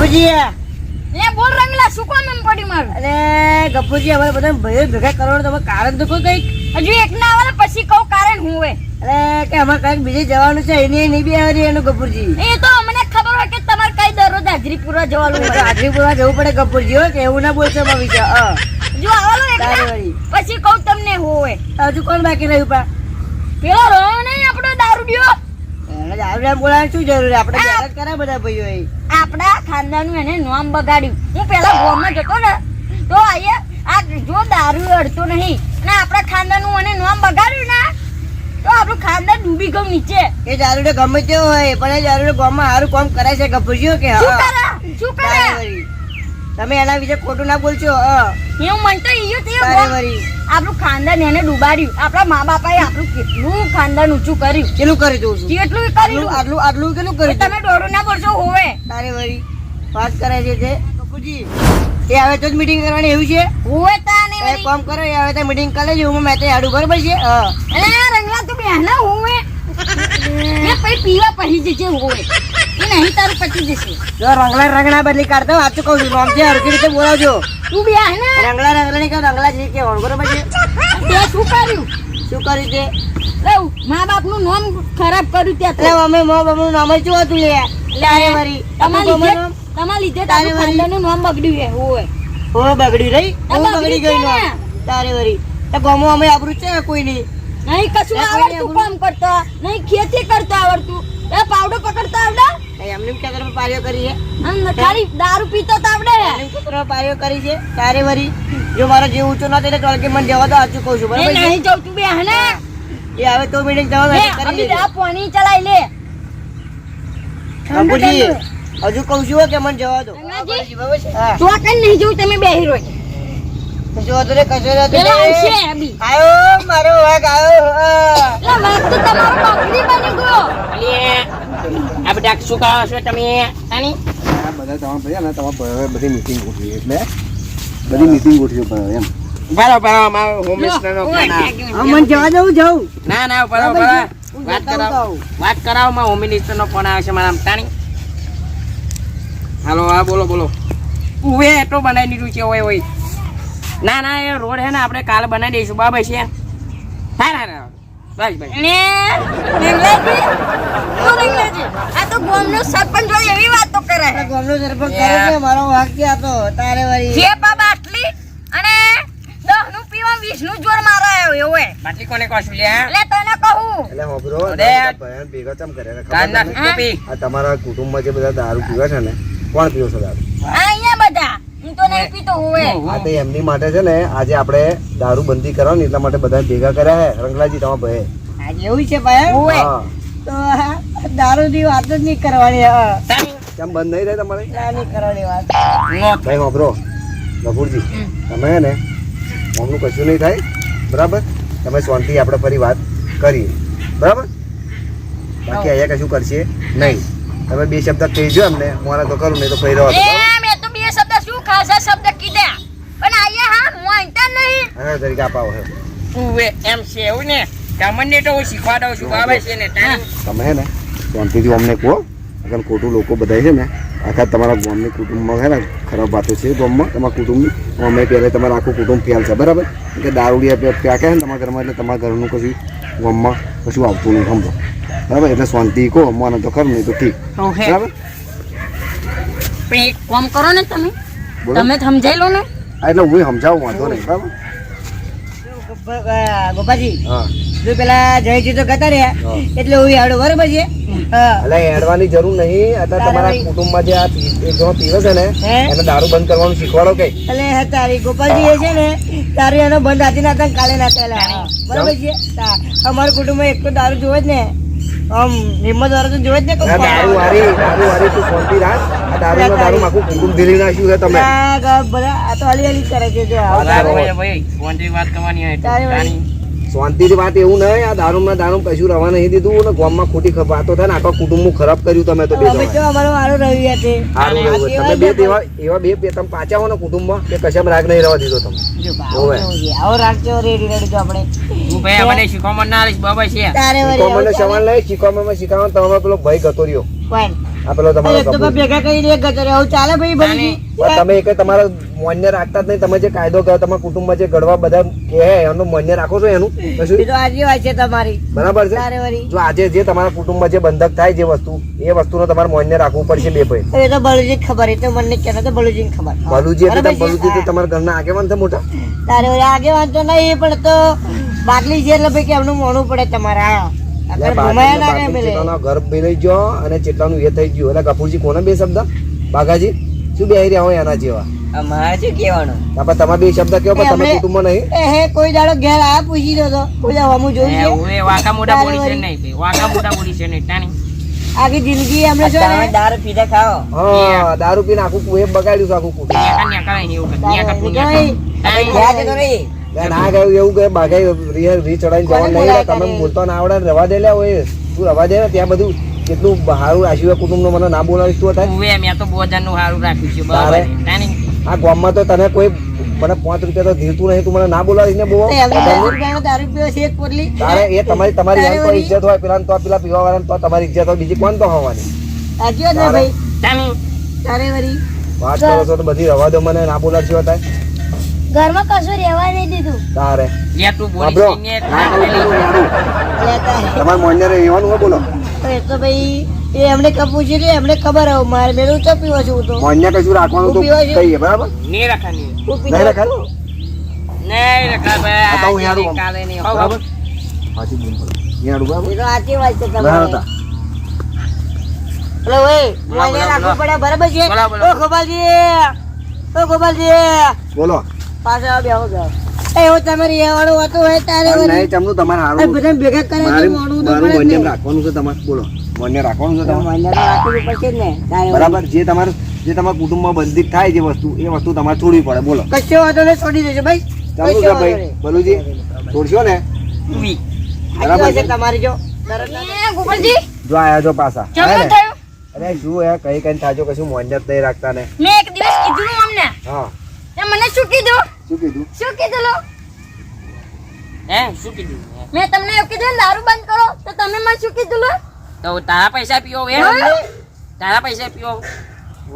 ગફુરજી લે બોલ રંગલા શું કોમ એમ પડી મારું? અરે ગફુરજી હવે બધા ભાઈઓ ભેગા કરવાનું તમે કારણ તો કોઈ કઈક હજુ એક ના આવે પછી કહું કારણ હું હે. અરે કે અમારે કઈક બીજે જવાનું છે એની નહીં બી આવી એનું ગફુરજી એ તો અમને ખબર હોય કે તમારે કઈ દરરોજ હાજરી પૂરવા જવાનું હોય. હાજરીપુરા જવું પડે ગફુરજી હો કે એવું ના બોલશો મારા વિચાર જો આવેલો એક તારે ના, વળી. પછી કહું તમને હોય. હજુ કોણ બાકી રહ્યું પા પેલો રહો નહીં આપણો દારૂડિયો. એને દારૂ બોલાવવાની શું જરૂર છે? આપણે બેઠા જ કરા બધા ભાઈઓ એ. આપણા ખાનદાનનું એને નામ બગાડ્યું. હું પેલા ગોમાં જતો ને તો આ જો દારૂ અડતો નહીં અને આપણા ખાનદાનનું એને નામ બગાડ્યું ને તો આપણું ખાનદાન ડૂબી ગયું નીચે. એ દારૂ ગમે તેવો હોય પણ એ દારૂ ગામમાં સારું કામ કરે છે ગફુરજી કે શું હા. કરે શું કરે તારે વળી. તમે એના વિશે ખોટું ના બોલશો એવું મનતો ઈયો તે તારે વળી. આપણું ખાનદાન એને ડૂબાડ્યું. આપણા મા બાપાએ આપણું કેટલું ખાનદાન ઊંચું કર્યું, કેટલું કરી દઉં છું કેટલું આટલું કર્યું. આટલું આટલું કેટલું કરી તમે દોડું ના બોલશો હોવે. તારે વળી વાત કરે છે તે ગફુરજી એ હવે તો જ મીટિંગ કરવાની એવું છે. હોવે તાને એ વળી. કામ કરો એ હવે તો મીટિંગ કરી લેજો હું મેં તો આડું બરોબર છે હા. અલે રંગલા તું બેહના હોવે એ પછી પીવા પછી જજે હોવે. એ નહીં તારું પતી જશે. જો રંગલા બદલી કાઢતો સાચું કહું છું નામથી હરખી રીતે બોલાવજો. તું બેહના રંગલા નહીં કહું રંગલા જે કહેવાનું બરોબર છે. તે શું કર્યું? શું કર્યું તે? લઉં મા બાપનું નામ ખરાબ કર્યું ત્યાં એટલે અમે મો બાપનું નામ જ શું હતું લે તારે વળી. તમારા લીધે તારું ખાનદાનનું નામ બગડ્યું છે હોવે. હો બગડ્યું રહી હું બગડી બગડી ગઈ છે. નો તારે વળી તો ગામો અમે આબરૂ છે કોઈ નહીં. નહીં કશું આવડતું કામ કરતા નહીં, ખેતી કરતા આવડતું, એ પાવડો પકડતા આવડે, એમને ખેતર પારીઓ કરી છે અને ખાલી દારૂ પીતો તો આવડે. એમને ખેતર પારીઓ કરી છે તારે વળી. જો મારો જે ઊંચો ના એટલે ટોળકી મને જવા દો સાચું કહું છું એ બરાબર છે. નહીં જવું તું બેહના. એ હવે તો મીટિંગ જવા એ કરી અભી દેજો. આ પાણી ચલાઈ લે. બાપુજી હજુ કહું છું કે મને જવા દો રંગાજી? બરાબર છે હા. તો આ કઈ નહીં જવું તમે બેહી રહો. જો તો રે કશો રે તો પેલા રે. આવશે અભી. આયો મારો વાઘ આયો હા. એટલે વાત તો તમારો બકરી બની ગયો. આ બધા શું કહો છો તમે? તાની આ બધા તમારા ભાઈ ને તમારા ભાઈ બધી મીટિંગ ગોઠવી એટલે બધી મીટિંગ ગોઠવી પડે એમ. બરાબર અમારો હોમ મિનિસ્ટરનો ફોન આવે. હા, મને જવા દઉં જાઉં ના ના બરાબર વાત કરાવો માં હોમ મિનિસ્ટરનો ફોન આવે છે મારા તાણી. હાલો હા બોલો બોલો. ઉવે એટલો બનાવી દીધું છે હોય ના ના એ રોડ હે ને આપણે કાલે બનાવી દઈશું બરાબર છે. હા ના ના બસ બસ. ને રંગલાજી, ઓ રંગલાજી, આ તો ગામનો સરપંચ હોય એવી વાતો કરે. આ ગામનો સરપંચ કરે છે મારો વાઘ ક્યાં હતો તારે વળી. જે બાબા આટલી અને 10 નું પીવા 20 નું જોર મારાયો એવું હે. બાટલી કોને કહું છું લ્યા? એટલે તને કહું એટલે હોબરો અરે. ભાઈ ભેગા ચમ કરે ખબર કાંદા તમને? તું પી. આ તમારા કુટુંબમાં જે બધા દારૂ પીવે છે ને કોણ પીવો છો દારૂ? આ અહીંયા બધા હું તો નહીં પીતો હોવે. આ તો એમની માટે છે ને આજે આપણે દારૂ બંધી કરવાની એટલા માટે બધા ભેગા કર્યા હે રંગલાજી તમારા ભાઈ. આજે એવું છે ભાઈ હોવે. હા તો દારૂ ની વાત જ નહીં કરવાની હા. તાણી. કેમ બંધ નહીં થાય તમારે? ના નહીં કરવાની વાત. ભાઈ હોબરો ગફુરજી તમે હે ને અમનું કશું નહીં થાય બરાબર. તમે શાંતિ આપણે ફરી વાત કરીએ બરાબર. બાકી અહીંયા કશું કરશે નહીં. તમે બે શબ્દ કહીજો એમને મારે તો કરું નહીં તો ફરી રહો એ મેં તો બે શબ્દ શું ખાસા શબ્દ કીધા પણ આયા હા હું આંતા નહીં. આના તરીકે આપાવો હે ઉવે એમ છે એવું ને તમને તો હું શીખવા દઉં છું બરાબર છે ને તાણી. તમે હે ને શાંતિથી અમને કહો અગર ખોટું લોકો બધા છે ને આખા તમારા ગામની કુટુંબમાં છે ને ખરાબ વાતો છે ગામમાં તમારા કુટુંબની અમે પહેલાં તમારું આખું કુટુંબ ફેલ છે બરાબર. કે દારૂડિયા ફેંકે છે ને તમારા ઘરમાં એટલે તમારા ઘરનું કશું ગામમાં કશું આવતું નહીં સમજો બરાબર. એટલે શાંતિ કહો મને તો ખરું નહીં તો ઠીક ઓહે. બરાબર. પણ એક કામ કરો ને તમે બોલો. તમે સમજાઈ લો ને. હા, એટલે હું સમજાવું વાંધો નહીં બરાબર. ગોપાજી હા જો પેલા જયજી તો ગતા રહ્યા હા. એટલે હું હાડો બરોબર છે હા. એટલે એડવાની જરૂર નહીં. અત્યારે તમારા કુટુંબમાં જે આ એક જણો પીવે છે ને હે? એને દારૂ બંધ કરવાનું શીખવાડો કઈ. એટલે હે તારી ગોપાલજી એ છે ને તારી એનો બંધ હાથી નાતા કાલે નાતા બરોબર છે અમારું કુટુંબમાં એક તો દારૂ જોવે જ ને આમ હિંમત વાળો તો જોવે જ ને કોઈ આ દારૂ વાળી તું શાંતિ રાખ. આ દારૂ આખું કુટુંબ ધીરી નાખ્યું છે તમે. બધા આ તો હલી હલી કરે છે જો આવું બરાબર. કરે. ભાઈ ફોનથી વાત કરવાની હોય તો તારી તાણી. શાંતિથી વાત એવું નહીં. આ દારૂમાં કશું રવા નહીં દીધું ને ગામમાં ખોટી વાતો થાય ને આખા કુટુંબનું ખરાબ કર્યું તમે તો બે અમે જણાએ. તો અમારો વારો રહી છે સારું રહ્યું હોય. તમે બે એવા બે તમે પાછા હો ને કુટુંબમાં કે કશામાં રાગ નહીં રહેવા દીધો તમે. જો હોવે. આવો રાખજો રેડી રેડી તો આપણે હું ભાઈ મને શીખવા ના આવીશ બરાબર છે. તારે વળી શીખવામાં આવું સવાલ નહીં. શીખવામાં શીખવામાં તમે પેલો ભાઈ ગતો રહ્યો કોણ આ પેલો તમારો એક તો ગભુ. ભેગા કરીને એક ગચરે આવું ચાલે ભાઈ ભલુજી પણ તમે એક તમારા મોન્ય રાખતા જ નહીં. તમે જે કાયદો કરો તમારા કુટુંબમાં જે ઘડવા બધા કહે એનું મોન્ય રાખો છો એનું કશું? એ તો આજે વાત છે તમારી બરાબર છે. તારે વળી જો આજે જે તમારા કુટુંબમાં જે બંધક થાય જે વસ્તુ એ વસ્તુનો તમારે મોન્ય રાખવું પડશે બે ભાઈ. એ તો બલુજી ખબર એ તો મને કેનો તો બલુજી ખબર બલુજી એટલે બરાબર છે? બલુજી તો તમારા ઘરના આગેવાન છે મોટા. તારે વળી આગે વાંધો નહીં પણ તો બાટલી છે એટલે ભાઈ કે એમનું મોણું પડે તમારા એટલે આપણે ભમાયા ના બાકી રહે પેલે. ચેટલાનો ઘર બેરાઈ ગયો અને ચેટલાનું એ થઈ ગયું. એટલે ગફુરજી કોને બે શબ્દ બાગાજી શું બેહી રહ્યા હોય એના જેવા? અમારે શું કહેવાનું? તાપા તમે બે શબ્દ કહો પણ તમે કુટુંબમાં નહીં. એ હે કોઈ દાડો ઘેર આ પૂછી દો તો કોઈ દાડો હમું જોયું છે ઓએ વાકા મોટા બોલી છે નહીં ભાઈ, વાકા મોટા બોલી છે નહીં તાણી. આખી જિંદગી એમને જો ને દારૂ પીધા ખાઓ. હા દારૂ પીને આખું કુએ બગાડ્યું છે આખું કુટુંબ. ન્યાકા ન્યાકા નહીં એવું કરે. ન્યાકા તું તારે ન્યાકા. તાણી. ગયા છે તો નહીં. એટલે ના ગયું એવું કે બાગાઈ રી ચડાઈને જવાનું નહીં રે. તમે બોલતો ના આવડે ને રવા દે લે હોય તું રવા દે ને ત્યાં બધું કેટલું સારું રાખ્યું હોય કુટુંબનો મને ના બોલાવીશ તું થાય. ઓએ મેં તો બોજારનું હારું રાખ્યું છે બરાબર તારે? છે. તાણી. આ ગામમાં તો તને કોઈ મને 5 રૂપિયા તો ધીરતું નહીં તું મને ના બોલાવીશ ને બહુ તો એમને દારૂ પીવાનો દારૂ પીવો છે એક પોટલી તારે એ તમારી એમ તો ઇજ્જત હોય પેલા તો પેલા પીવા વાળા તો તમારી ઇજ્જત હોય બીજી કોણ તો હોવાની. સાચી વાત ને ભાઈ તાણી. તારે વળી વાત કરો છો તો બધી રવા દો મને ના બોલાવશો થાય ઘરમાં કશું રહેવા નહીં દીધું. તારે લે તું બોલી વાપરો. છે ને ના તાણી. બોલું યારું. લેતા હે. તમારે મોન્ય રહેવાનું હોય બોલો. તો એ તો ભાઈ એ એમને પૂછ્યું છે એમને ખબર હવે મારે મેળું તો પીવો છું હું તો મોન્ય કશું રાખવાનું તો હું પીવા છું. કહીએ બરાબર નહીં રાખવાની. હું નહીં પીતો રખાય નહીં રખા ભાઈ. આ તો હું આજે યારું નહીં, કાલે નહીં. હો, બરાબર હો. પાછી બોલ યારું બરાબર એ તો સાચી વાત છે ના તમારી હતા એટલે ઓય બોલો, મને બોલો, રાખવું બોલો. પડે બરાબર છે બોલો, બોલો. ઓ ગોપાલજી ઓ ગોપાલજી બોલો પાછા બેહો જાઓ એ એવું તમે રહેવાનું હોતું હોય તારે પણ વળી. નહીં ચમનું તમારે એ હારું બધાને ભેગા કરે તો મારું મોડું તો મારું પડે જ મોન્ય ને. રાખવાનું છે તમારે બોલો મોન્ય રાખવાનું છે તો તમારે મને તો રાખવું પડશે જ ને તારે વળી. બરાબર જે તમારા કુટુંબમાં બંધિત થાય જે વસ્તુ એ વસ્તુ તમારે છોડવી પડે બોલો કશો વાંધો નહીં છોડી દેજો ભાઈ ચાલુ કશો છે વાંધો ભાઈ નહીં. બોલુજી છોડશો ને વી. સાચી બરાબર વાત છે છે. તમારી જો તરત જ. એ ગોપાલજી જો આયા જો પાછા જમવું આયા ને? થયું? અરે શું હે કઈ કઈ થાજો કશું મોન્ય જ નહીં રાખતા ને મેં એક દિવસ કીધું નું અમને. હા તે મને શું કીધું? શું કીધું શું કીધું લો? હે શું કીધું? મેં તમને એવું કીધું ને દારૂ બંધ કરો તો તમે મને શું કીધું લો? તો તારા પૈસા પીવો હે? હા? તારા પૈસા પીવો?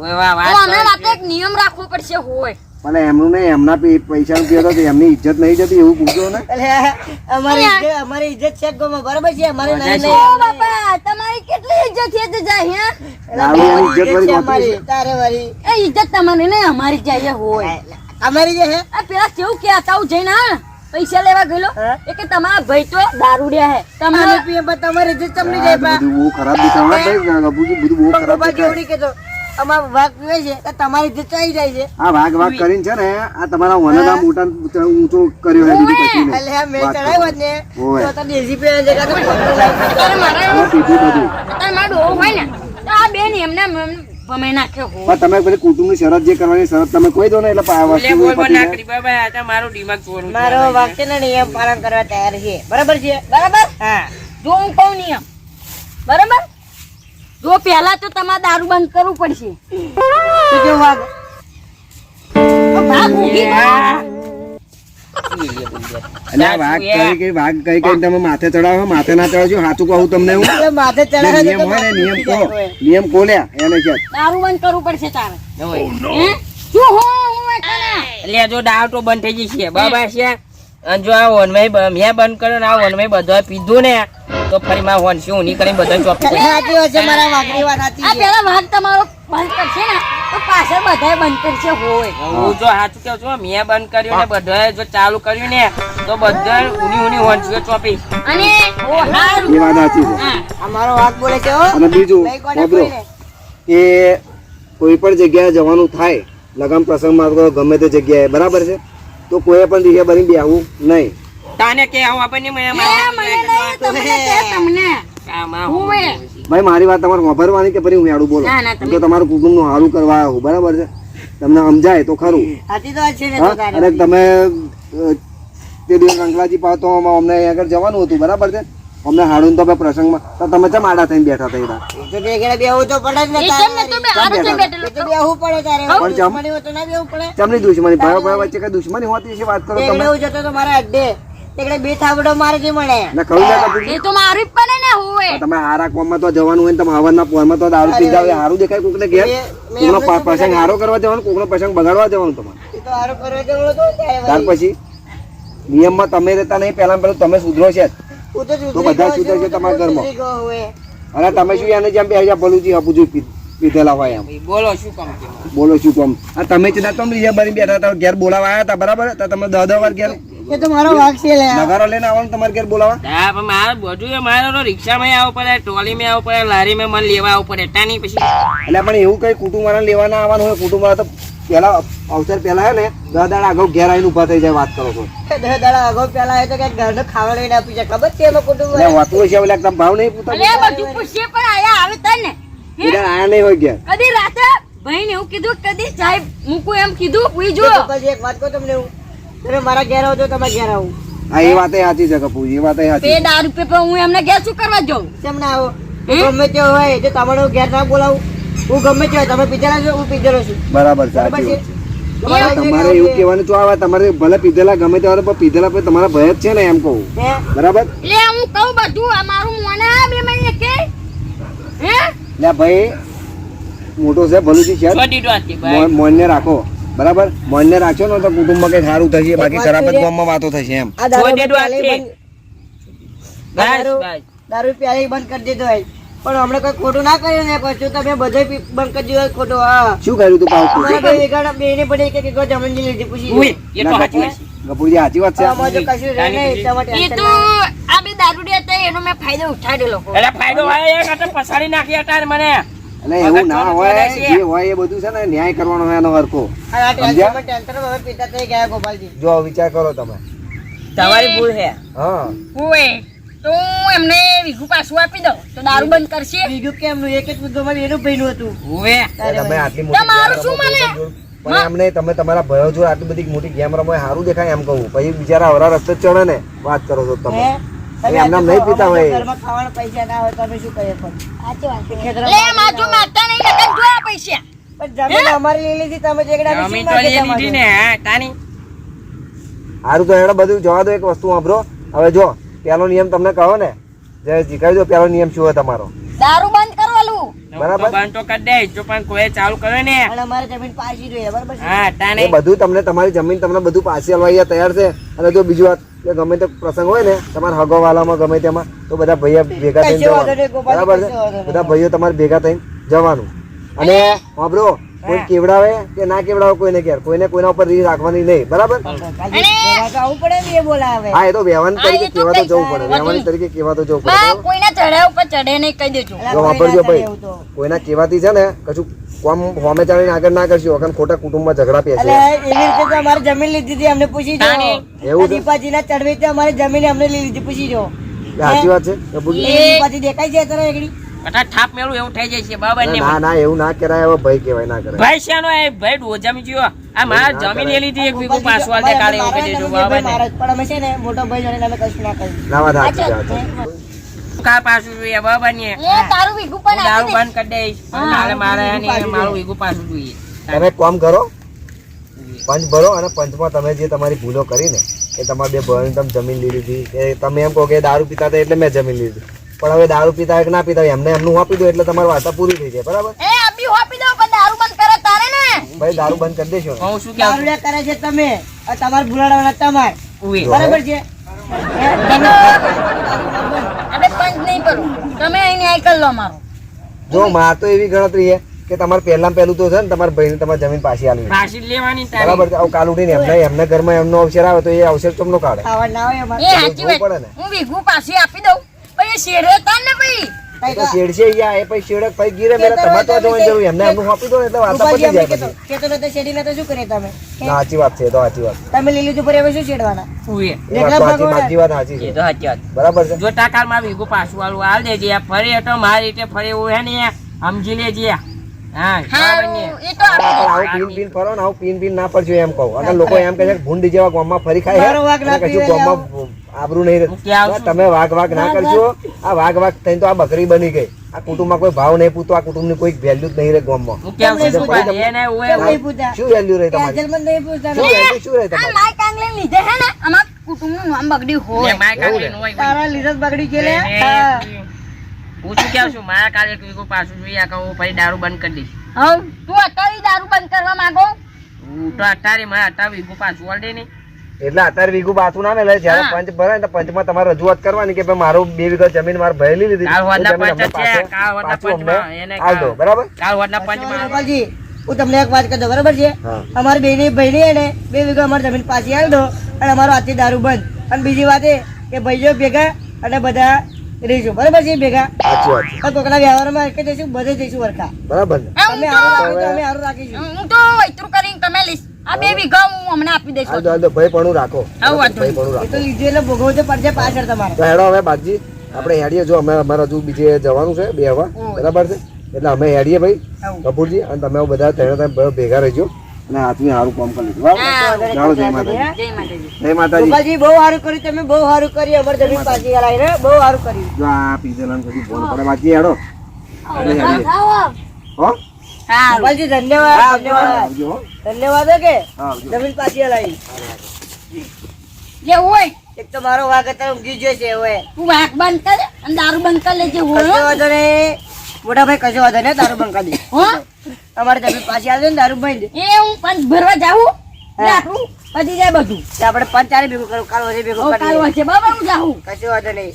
ઓય વાહ, વાત તો અમે કરે માટે છે. એક નિયમ રાખવો પડશે હોય. પણ એમનું નહીં એમના પૈસા પીવો તો એમની ઇજ્જત નહીં જતી એવું પૂછજો ને એટલે અમારી ઇજ્જત છે ગોમાં બરાબર છે અમારે નહીં ઓ નહીં બાપા તમારી કેટલી ઇજ્જત છે તે જાય હે? દારૂ એની ઇજ્જત ઇજ્જત વળી છે ગોતવી અમારી છે. તારે વળી એ ઇજ્જત તમારી નહીં અમારી જાય હોય. અમારી જે હે આ પેલા કેવું કે હતા હું જઈને હા પૈસા લેવા ગયેલો હા? એ કે તમારા ભાઈ તો દારૂડિયા હે અમે તમારે પીએ પણ તમારી ઇજ્જત ચમની આ જાય પા બધું બહુ ખરાબ દેખાવા ભાઈ ગબુજી બધું બહુ ખરાબ ગોપા દેખાય કેવડી કેતો અમાર વાઘ પીવે છે તો તમારી ઇજ્જત ચાલી જાય છે આ વાઘ કરીને છે ને આ તમારા વનના મોટા ઊંચો કર્યો છે બીજું કશું નહીં એટલે આ મેં વાત ચડાવ્યો કરો. જ ને ઓવે. તો તો દેશી પીવાની જગ્યા તો પકડું લાવી અત્યારે મારા આ પીધું બધું અત્યારે મારો ડોહો હોય ને તો આ બેન એમને ભમાઈ નાખ્યો હોય. પણ તમે પેલી કુટુંબની શરત જે કરવાની શરત તમે કોઈ દો ને એટલે બોલે બોલ બોલ ના વસ્તુ કરી બાબા, આ તો મારું દિમાગ ચોરું છે. મારો વાક્ય છે ને નિયમ પાલન કરવા તૈયાર છે બરાબર છે બરાબર હા જો હું કહું નિયમ બરાબર જો પહેલા તો તમારે દારૂ બંધ કરવું પડશે. તો કેવું વાઘ તો ભાગ ઊંઘી ગયો. અને આ વાઘ કઈ કઈ તમે માથે ચડાવો માથે ના ચડાવજો સાચું કહું તમને હું એટલે માથે ચડાવે નિયમ તો હોય ને નિયમ કહો હોય. નિયમ ખોલ્યા એને કે દારૂ બંધ કરવું પડશે તારે. ઓય. હે? શું હો હું એકલા? એટલે જો દાવ તો બંધ થઈ જશે બરાબર છે. અને જો આ વનવાઈ મેં બંધ કર્યો ને આ વનવાઈ બધા પીધું ને તો ફરી માં વન શું નહીં કરીને બધા ચોપી જાય. સાચી વાત છે મારા વાઘની વાત સાચી આ છે પેલા ભાગ તમારો બંધ કરશે ને તો પાછળ બધાય બંધ કરશે હોય. હું જો સાચું કહું છું મેં બંધ કર્યું ને બધાએ જો ચાલુ કર્યું ને તો બધા ઊની વંશીઓ ચોપી. અને ઓ હારું. એ વાત સાચી છે હા. આ મારો વાઘ બોલે છે હો અને બીજું લઈ કોને સાંભળો, કોઈને? કે કોઈ પણ જગ્યાએ જવાનું થાય લગન પ્રસંગમાં તો ગમે તે જગ્યાએ બરાબર છે તો કોઈ પણ જગ્યાએ બની બેહવું નહીં તાને કે આવું આપણને મેં એ મને નહીં, તમને કે તમને. કામમાં હોવે. ભાઈ મારી વાત તમારે વાપરવાની કે ફરી હું યાડું બોલું ના, ના, હું તો તમારું કુટુંબનું સારું કરવા આવ્યો છું, બરાબર છે તમને સમજાય તો ખરું સાચી તો વાત છે ને હા? તો તારે અને તમે તે દિવસ અંકલાજી પાતો અમને અહીં આગળ જવાનું હતું બરાબર છે અમને હાડું તો પ્રસંગમાં તો તમે ચમ આડા થઈને બેઠા હતા એ તો દેખેલા બેહવું તો પડે જ ને એ તારે કેમ નતું બે હારું થઈ બેઠેલું? એ તો બેહવું પડે તારે પણ જમ- દુશ્મની હોય તો ના બેહવું પડે ચમની દુશ્મની ભાઈ ભાઈ વચ્ચે કઈ દુશ્મની હોતી છે વાત કરો તમે દેખડે હું જતો તો મારા અડ્ડે એટલે બે થાબડો મારે જે મળે ના ખરું ના કપૂરજી? એ તો મારું જ પડે ને હોવે તમે હારા કોમમાં તો જવાનું હોય ને તમે હવારના પોરમાં તો દારૂ પી જાવ સારું દેખાય કોકને ઘેર કોકનો પ્રસંગ હારો કરવા જવાનું કોકનો પ્રસંગ બગાડવા જવાનું તમારે એ તો હારું કરવા જેવું તો થાય ત્યાર ભાઈ. પછી નિયમમાં તમે રહેતા નહીં પહેલા પેલું તમે સુધરો છે જ. હું તો તો બધા સુધરશે તમારા ઘરમાં. સુધરી ગયો હવે. અને તમે શું એને જેમ બે ભલુજી હપુજી પીધેલા હોય એમ બોલો શું કામ છે? બોલો શું કોમ આ તમે જ તમે બીજા બની બેઠા હતા ઘેર બોલાવા આવ્યા હતા બરાબર તો તમે 10 વાર ઘેર એ તો મારો વાગ છે લે નગારો લઈને આવવાનું તમારે ઘેર બોલાવા હા પણ મારે બધું મારે તો રિક્ષામાં આવવું પડે ટ્રોલીમાં આવવું પડે લારીમાં મને લેવા આવવું પડે તાની પછી એટલે પણ એવું કઈ કુટુંબ વાળા લેવાના આવવાનું હોય કુટુંબ વાળા તો પેલા અવસર પેલા હે ને 10 દાડા આગળ ઘેર આવીને ઉભા થઈ જાય વાત કરો છો 10 દાડા અગાઉ પેલા એ તો કઈક ઘરનું ખાવા લઈને આપી છે ખબર છે એમાં કુટુંબ એટલે વાતું છે એટલે તમે ભાવ નહીં પૂછતા અરે બધું પૂછીએ પણ આયા આવે તને બધા આયા નહીં હોય ઘેર કદી રાતે ભાઈ ને એવું કીધું કદી સાહેબ મૂકું એમ કીધું પૂઈ જો પછી એક વાત કહું તમને હું તમે મારા ઘેર આવો તો તમારા ઘેર આવું હા એ વાત સાચી છે કપૂરજી એ વાત બે સાચી દારૂ પે પણ હું એમને ઘેર શું કરવા જાઉં કેમ ના આવો હું ગમે તે હોય જો તમારું ઘેર ના બોલાવું હું ગમે તે હોય તમે પીધેલા છો હું પીધેલો છું બરાબર છે બરાબર સાચી છે વાત છે. તમારે એવું કહેવાનું તો આવે તમારે ભલે પીધેલા ગમે તે હોય પણ પીધેલા પછી તમારા ભય જ છે ને એમ કહું હે બરાબર એટલે હું કહું બધું આ મારું મોને બે મહિને કે હે એટલે ભાઈ મોટો છે ભલુજી છે છોડી દીધું આજથી ભાઈ. મોનને રાખો બરાબર મોનને રાખશો ને તો કુટુંબમાં કઈ સારું થશે બાકી ખરાબ જ ગામમાં વાતો થશે એમ આ દારૂ છોડી દીધું પ્યાલે આજથી. બંધ- બસ, દારૂ બસ. દારૂ પ્યાલે બંધ કરી દીધો હોય પણ હમણાં કોઈ ખોટું ના કર્યું ને પછી તમે બધે બંધ કરી દીધો ખોટું હા શું કર્યું તું પાવ અમારા બે વીઘા બેને પડે કે કોઈ જમીન ની લીધી પૂછી ઉઈ, એ તો સાચી વાત છે. ગપુરજી સાચી વાત છે અમારે જો કશું રહે નહીં એટલા માટે એ તો આ બે દારૂડિયા હતા એનો મેં ફાયદો ઉઠાડેલો એટલે ફાયદો હોય એ કરતા પસાડી નાખી હતા મને એટલે એવું ના હોય જે હોય એ બધું છે ને ન્યાય કરવાનો હોય એનો હરખો આ સમજ્યા? ટેન્શન હવે પિતા થઈ ગયા ગોપાલજી જો વિચાર કરો તમે તમારી ભૂલ છે હા ઓએ તો હું એમને વીઘું પાછું આપી દઉં તો દારૂ બંધ કરશે બીજું કેમનું એક જ વીઘામાં બેનું ભઈનું હતું ઉવે તમે આટલી મોટી તમારું ગેમ શું રમો મને? છો, પણ એમ નહીં તમે તમારા ભયો જોડે આટલી બધી મોટી ગેમ રમો એ સારું દેખાય એમ કહું પછી બિચારા હવરા રસ્તે જ ચડે ને વાત કરો છો તમે તમે એમ નામ નહીં પીતા હોય. ઘરમાં ખાવાના પૈસા ના હોય તમે શું કરીએ પણ એટલે માજો મારતા નહીં નકર જોયા પૈસા પણ જમીન અમારી લઈ લીધી તમે જેગડા જમીન તો લઈ લીધી ને હા, તાની સારું તો એડા બધું જવા દો એક વસ્તુ વાપરો હવે જો પેલો નિયમ તમને કહો ને જે જીકાવી દો પેલો નિયમ શું હોય તમારો દારૂ બંધ કરવાલું બરાબર. તો બંધ તો કરી દે જો પણ કોઈ ચાલુ કરે ને અને અમારે જમીન પાછી જોઈએ બરાબર છે હા એ તાને બધું તમને તમારી જમીન તમને બધું પાછી હલવાઈ તૈયાર છે અને જો બીજું વાત કે ગમે તે પ્રસંગ હોય ને તમારા હગોવાલામાં ગમે તેમાં તો બધા ભાઈઓ ભેગા થઈને કશો વાંધો નહીં, જવાનું ગોપાલ, બરાબર છે કશો વાંધો નહીં. બધા ભાઈઓ તમારે ભેગા થઈને જવાનું અને વાપરો કોઈ કેવડાવે કે ના કેવડાવે કોઈને ઘેર કોઈને કોઈના ઉપર રીત રાખવાની નહીં બરાબર કાલજી કહેવા તો આવું પડે ને એ બોલાવે હા એ તો વ્યવહાર તરીકે એ તો કેવા તો કઈ જવું પડે વ્યવહાર તરીકે કેવા તો જવું પડે બા બરાબર? કોઈના ચઢાવ ઉપર ચઢે નહીં કહી દેજો અલા, જો કોઈ વાપરજો ના કરે ભાઈ એવું તો. કોઈના કેવાથી છે ને કશું કોમ હોમે ચાલીને આગળ ના કરશો વગર ખોટા કુટુંબમાં ઝઘડા પેસે અલા, એવી રીતે તો અમારે જમીન લીધી હતી અમને પૂછી જો એવું છે? દીપાજીના ચડવે તે અમારી જમીન અમને લઈ લીધી પૂછી જો એ સાચી વાત છે ગપુજી? એ દીપાજી દેખાય છે તને એકડી બધા થાપ મેળું એવું થઈ જાય છે બાબા ને ના ના એવું ના કરાય હવે ભાઈ કહેવાય ના કરાય ભાઈ શાનો એ ભાઈ ડોજામી જીવો આ મારા જમીન લઈ લીધી એક વીઘું પાછું આલ દે કાલે એવું કહી દેજો બાબા ને પણ અમે છે ને મોટો ભાઈ જોડે અમે કશું ના કર્યું ના વાત સાચી છે, સાચી છે. કા પાછું જોઈએ બાબા ને એ તારું વીઘું હું પણ દારૂ આપી દે બંધ કરી દઈશ મારે મારે અને મારું વીઘું પાછું જોઈએ તમે એક કામ કરો પંચ ભરો અને પંચમાં તમે જે તમારી ભૂલો કરી ને એ તમારા બે ભાઈઓને તમે જમીન લીધી હતી એ તમે એમ કહો કે દારૂ પીતા હતા એટલે મેં જમીન લીધી પણ હવે દારૂ પીતા હોય કે ના પીતા હોય એમને એમનું આપી દો એટલે તમારી વાર્તા પૂરી થઈ જાય બરાબર એ આપી આપી દો પણ દારૂ બંધ કરે તારે ને ભાઈ દારૂ બંધ કરી દેશો ને હું શું કેવું દારૂડિયા કરે છે તમે આ તમારે ભૂલાડવાના તમારે ઉવે બરાબર છે આપણે પંચ નહીં કરું તમે અહીં ન્યાય કરી લો મારો જો માર તો એવી ગણતરી છે કે તમારે પહેલામાં પહેલું તો છે ને તમારા ભાઈને તમારી જમીન પાછી આલવી પાછી જ લેવાની તારી બરાબર છે. આવું કાલ ઉઠીને એમને ઘરમાં એમનો અવસર આવે તો એ અવસર તમને કાઢે ખાવા ના હોય અમારે એ સાચી જોવું પડે વાત ને. હું વીઘું પાછી આપી દઉં પછી શેરે તાર ને ભાઈ કઈ તો છેડશે યા એ પછી છેડક પછી ગીરે મેરે તમારે તો જોવાની જરૂર એમને એમનું આપી દો ને એટલે વાર્તા ગોપાલજી પતી અમે જાય પછી કેતો નતો શેરડીને તો શું કરીએ તમે ના સાચી વાત છે એ તો સાચી વાત તમે લઈ લીધું પર હવે શું છેડવાના ઉવે એ વાત તો સાચી મારી વાત સાચી એ છે તો સાચી વાત બરાબર છે જો ટાકાલ માં વીઘું પાછું વાળું હાલ દેજે ફરી તો મારી રીતે ફરી એવું હે ને સમજી લેજે હા બરાબર ને એ તો આપી દઉં. આવું પીન પીન ફરો ને આવું પીન પીન ના પડજો એમ કહું અને લોકો એમ કહે છે કે ભૂંડ જેવા ગામમાં ફરી ખાય મારો વાઘ ના અને કશું પીવે ગામમાં આબરૂ નહીં હું ક્યાં આવું છું? તમે વાઘ વાઘ ના કરજો આ વાઘ વાઘ થઈને તો આ બકરી બની ગઈ આ કુટુંબમાં કોઈ ભાવ નહીં પૂતો, આ કુટુંબની કોઈ વેલ્યુ જ નહીં રહે ગામમાં. હું કેમ છું પણ એને ઓએ કેમ નહીં પૂછતા? શું વેલ્યુ રહે તમારી? કેજલમાં નહીં પૂછતા શું વેલ્યુ શું રહે આ તમારી? માય કાંગલે લીધે હે ને અમાર કુટુંબનું નામ બગડ્યું હોય. મારા કાલે નો હોય તારા લીધે જ બગડી છે લે. એને હા. હું શું કહું છું, મારા કાલે એક વીઘો પાછું જોઈએ આ કહું ફરી દારૂ બંધ કરી દઈશ. હવ તું અત્યારે દારૂ બંધ કરવા માંગો? હું તો અત્યારે મારા અત્યારે વીઘો પાછું વળે નહીં. એટલે અત્યારે વીઘું પાછું ના મેલે, જ્યારે હા. પંચ ભરાય ને તો પંચમાં તમારે રજૂઆત કરવાની કે ભાઈ મારું 2 વીઘા જમીન મારે ભરેલી લીધી, કાલ એ હોદના જમીન અમને પંચ છે, પાછું- કાલ હોદના પાછું અમને પંચમાં એને આલ દો, બરાબર? કાલ હોદના પંચમાં ગોપાલજી, હું તમને એક વાત કહી દઉં, બરાબર છે? હા. અમારી બેની ભાઈની હે ને 2 વીઘા અમારી જમીન પાછી આલી દો અને અમારો હાથથી દારૂ બંધ. અને બીજી વાત એ કે ભાઈઓ ભેગા અને બધા રહીશું, બરાબર છે? ભેગા સાચી વાત છે. અને કોકના વ્યવહારમાં એક જ જઈશું, બધે જઈશું વરખા. બરાબર ને? હા, તમે હું હારું તો રાખો તો અમે હારું રાખીશું. હું તો વૈતરું કરીને તમે લઈશ. આ 2 વીઘા હું હમણાં આપી દઈશ. હાલ દો, ભાઈ પણ રાખો, હા, વાંધો ભાઈ પણ એ રાખો. તો લીધું એટલે ભોગવવું તો પડશે પાછળ તમારે. તો હેડો હવે બાજી આપણે હેડીએ, જો અમે અમારે હજુ બીજે જવાનું છે બે હવા, બરાબર છે? એટલે અમે હેડીએ ભાઈ કપૂરજી, અને તમે બધા તમે ભેગા રહેજો અને હાથમી સારું કામ કરી લીધું, બરાબર? હા. ચાલો, જય માતાજી. જય માતાજી. જય માતાજી. ગોપાલજી, બહુ સારું કર્યું તમે, બહુ સારું કર્યું. અમારી જમીન પાછી આલાઈને બહુ સારું કર્યું. જો આ પીધેલાને કદી ફોન પડે બાજી હેડો. આપણે હેડીએ. આવો. હો? હારું. ગોપાલજી, ધન્યવાદ, ધન્યવાદ. આવજો, હો. ધન્યવાદ હો કે હા, આવજો. જમીન પાછી હલાવી. જે હોય એક તો મારો વાઘ અત્યારે ઊંઘી ગયો છે હવે. તું વાંક બંધ કર અને દારૂ બંધ કરી લેજે. કશો હોય વાંધો નહીં મોટા ભાઈ, કશો વાંધો નહીં, દારૂ બંધ કરી દઈશ. હો અમારે જમીન પાછી આવી ને દારૂ બંધ. એ હું પંચ ભરવા જાઉં એટલે આપણું પતી જાય બધું. તો આપણે 5 ભેગું કરું, કાલ વધે ભેગું હવે કાલ કરીએ. વચ્ચે બરાબર હું જાઉં. કશો વાંધો નહીં.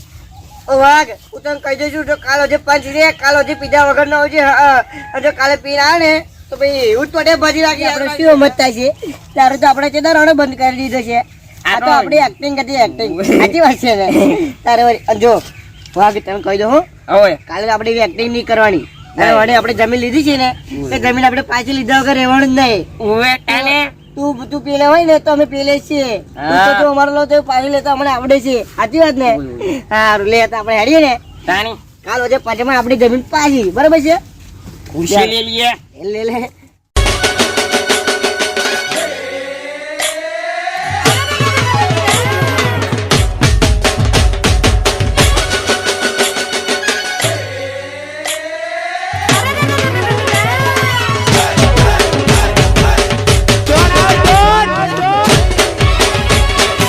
ઓ વાઘ, હું તને કહી દઈશું તો કાલ વધે 5 રે, કાલ વધે પીધા વગર નો આવજે. હા, અને જો કાલે પીને આવે ને તો ભાઈ એવું જ પડે ભજી રાખી. આપણે શું હિંમત થાય છે ત્યારે તો આપણે ચેતા રણો બંધ કરી દીધો છે. આ તો આપણી એક્ટિંગ હતી, એક્ટિંગ. સાચી વાત છે ને? તારે વળી- અને જો વાઘ, તમે કહી દો હું હવે કાલે આપણે એવી એક્ટિંગ નહીં કરવાની. અને વળી આપણે જમીન લીધી છે ને તે જમીન આપણે પાછી લીધા વગર રહેવાનું જ નહીં. ઓએ કાલે તું પેલે હોય ને તો અમે પેલે જ છીએ. તું તો જો અમારો લો તો પાછી લેતા અમને આવડે છે. સાચી વાત ને? સારું, લે તો આપણે હેડીએ ને તાણી કાલ વધે 5 આપણી જમીન પાછી, બરાબર છે? ખુશી લે લીએ. લે લે